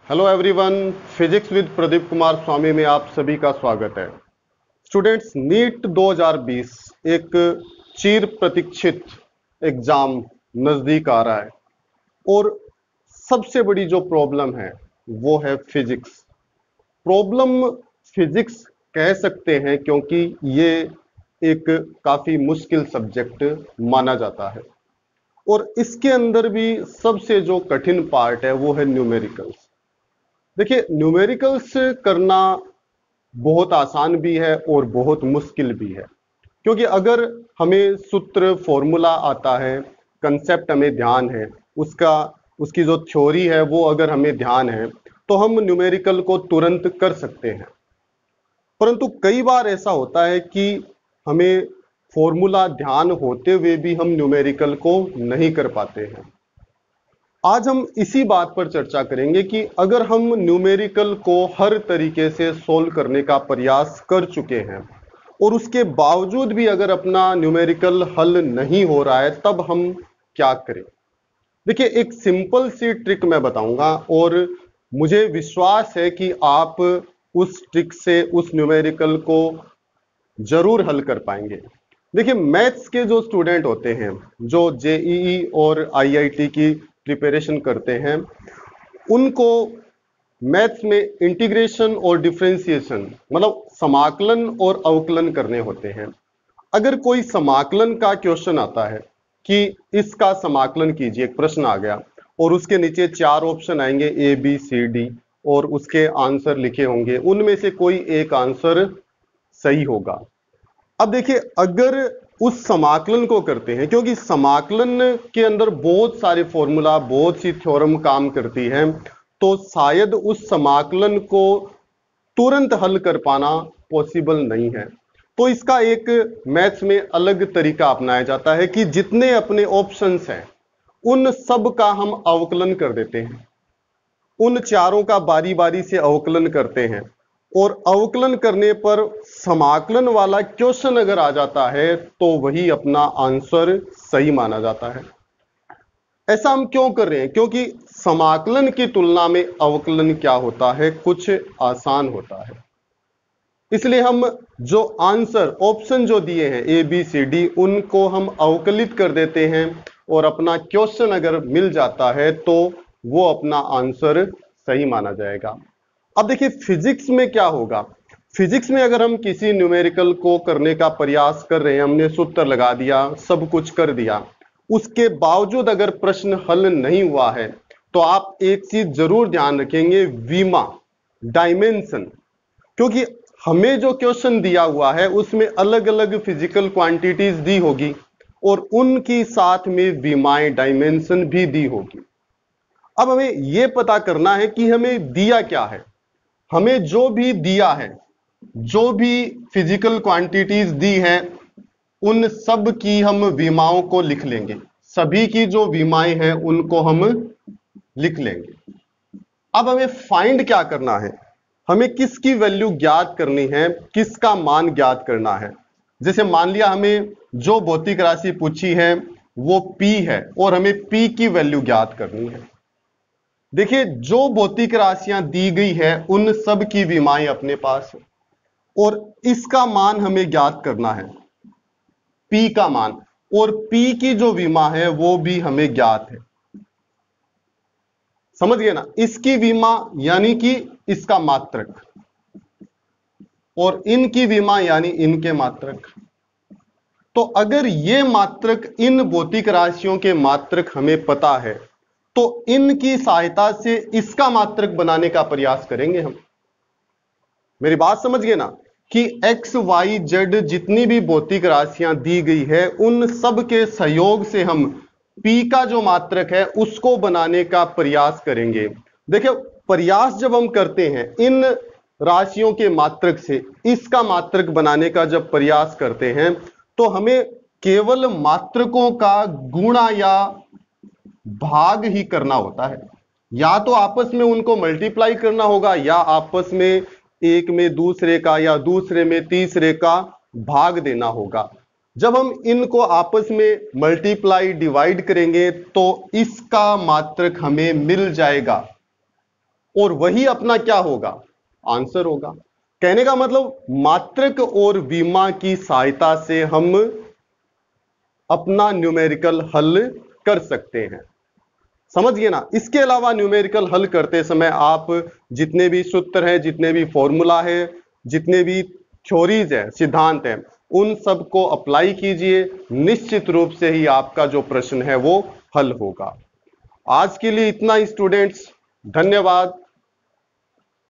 Hello everyone, physics with Pradeep Kumar Swami में आप सभी का स्वागत है। स्टूडेंट्स, नीट 2020 एक चिर प्रतीक्षित एग्जाम नजदीक आ रहा है और सबसे बड़ी जो प्रॉब्लम है वो है फिजिक्स। प्रॉब्लम फिजिक्स कह सकते हैं क्योंकि ये एक काफी मुश्किल सब्जेक्ट माना जाता है और इसके अंदर भी सबसे जो कठिन पार्ट है वो है न्यूमेरिकल्स। देखिए, न्यूमेरिकल्स करना बहुत आसान भी है और बहुत मुश्किल भी है, क्योंकि अगर हमें सूत्र फॉर्मूला आता है, कंसेप्ट हमें ध्यान है, उसकी जो थ्योरी है वो अगर हमें ध्यान है तो हम न्यूमेरिकल को तुरंत कर सकते हैं। परंतु कई बार ऐसा होता है कि हमें फॉर्मूला ध्यान होते हुए भी हम न्यूमेरिकल को नहीं कर पाते हैं। आज हम इसी बात पर चर्चा करेंगे कि अगर हम न्यूमेरिकल को हर तरीके से सोल्व करने का प्रयास कर चुके हैं और उसके बावजूद भी अगर अपना न्यूमेरिकल हल नहीं हो रहा है, तब हम क्या करें। देखिए, एक सिंपल सी ट्रिक मैं बताऊंगा और मुझे विश्वास है कि आप उस ट्रिक से उस न्यूमेरिकल को जरूर हल कर पाएंगे। देखिए, मैथ्स के जो स्टूडेंट होते हैं, जो जेईई और आईआईटी की प्रिपरेशन करते हैं, उनको मैथ्स में इंटीग्रेशन और डिफरेंशिएशन मतलब समाकलन और अवकलन करने होते हैं। अगर कोई समाकलन का क्वेश्चन आता है कि इसका समाकलन कीजिए, एक प्रश्न आ गया और उसके नीचे 4 ऑप्शन आएंगे ए बी सी डी और उसके आंसर लिखे होंगे, उनमें से कोई एक आंसर सही होगा। अब देखिए, अगर उस समाकलन को करते हैं, क्योंकि समाकलन के अंदर बहुत सारे फॉर्मूला, बहुत सी थ्योरम काम करती है, तो शायद उस समाकलन को तुरंत हल कर पाना पॉसिबल नहीं है। तो इसका एक मैथ्स में अलग तरीका अपनाया जाता है कि जितने अपने ऑप्शंस हैं उन सब का हम अवकलन कर देते हैं, उन चारों का बारी बारी से अवकलन करते हैं और अवकलन करने पर समाकलन वाला क्वेश्चन अगर आ जाता है तो वही अपना आंसर सही माना जाता है। ऐसा हम क्यों कर रहे हैं? क्योंकि समाकलन की तुलना में अवकलन क्या होता है, कुछ आसान होता है। इसलिए हम जो आंसर ऑप्शन जो दिए हैं ए बी सी डी, उनको हम अवकलित कर देते हैं और अपना क्वेश्चन अगर मिल जाता है तो वो अपना आंसर सही माना जाएगा। अब देखिए, फिजिक्स में क्या होगा। फिजिक्स में अगर हम किसी न्यूमेरिकल को करने का प्रयास कर रहे हैं, हमने सूत्र लगा दिया, सब कुछ कर दिया, उसके बावजूद अगर प्रश्न हल नहीं हुआ है तो आप एक चीज जरूर ध्यान रखेंगे, विमा, डायमेंशन। क्योंकि हमें जो क्वेश्चन दिया हुआ है उसमें अलग अलग फिजिकल क्वांटिटीज दी होगी और उनकी साथ में विमाएं, डायमेंशन भी दी होगी। अब हमें यह पता करना है कि हमें दिया क्या है। हमें जो भी दिया है, जो भी फिजिकल क्वांटिटीज दी हैं, उन सब की हम विमाओं को लिख लेंगे। सभी की जो विमाएं हैं उनको हम लिख लेंगे। अब हमें फाइंड क्या करना है, हमें किसकी वैल्यू ज्ञात करनी है, किसका मान ज्ञात करना है। जैसे मान लिया हमें जो भौतिक राशि पूछी है वो P है और हमें P की वैल्यू ज्ञात करनी है। देखिए, जो भौतिक राशियां दी गई है उन सब की विमाएं अपने पास है और इसका मान हमें ज्ञात करना है, P का मान, और P की जो विमा है वो भी हमें ज्ञात है। समझ गए ना? इसकी विमा यानी कि इसका मात्रक और इनकी विमा यानी इनके मात्रक। तो अगर ये मात्रक, इन भौतिक राशियों के मात्रक हमें पता है तो इनकी सहायता से इसका मात्रक बनाने का प्रयास करेंगे हम। मेरी बात समझ गए ना कि x, y, z जितनी भी भौतिक राशियां दी गई है उन सब के सहयोग से हम P का जो मात्रक है उसको बनाने का प्रयास करेंगे। देखिए, प्रयास जब हम करते हैं इन राशियों के मात्रक से इसका मात्रक बनाने का जब प्रयास करते हैं तो हमें केवल मात्रकों का गुणा या भाग ही करना होता है। या तो आपस में उनको मल्टीप्लाई करना होगा या आपस में एक में दूसरे का या दूसरे में तीसरे का भाग देना होगा। जब हम इनको आपस में मल्टीप्लाई, डिवाइड करेंगे तो इसका मात्रक हमें मिल जाएगा। और वही अपना क्या होगा, आंसर होगा। कहने का मतलब मात्रक और विमा की सहायता से हम अपना न्यूमेरिकल हल कर सकते हैं। समझिए ना। इसके अलावा न्यूमेरिकल हल करते समय आप जितने भी सूत्र हैं, जितने भी फॉर्मूला है, जितने भी थ्योरीज है, सिद्धांत है, उन सबको अप्लाई कीजिए। निश्चित रूप से ही आपका जो प्रश्न है वो हल होगा। आज के लिए इतना ही स्टूडेंट्स, धन्यवाद।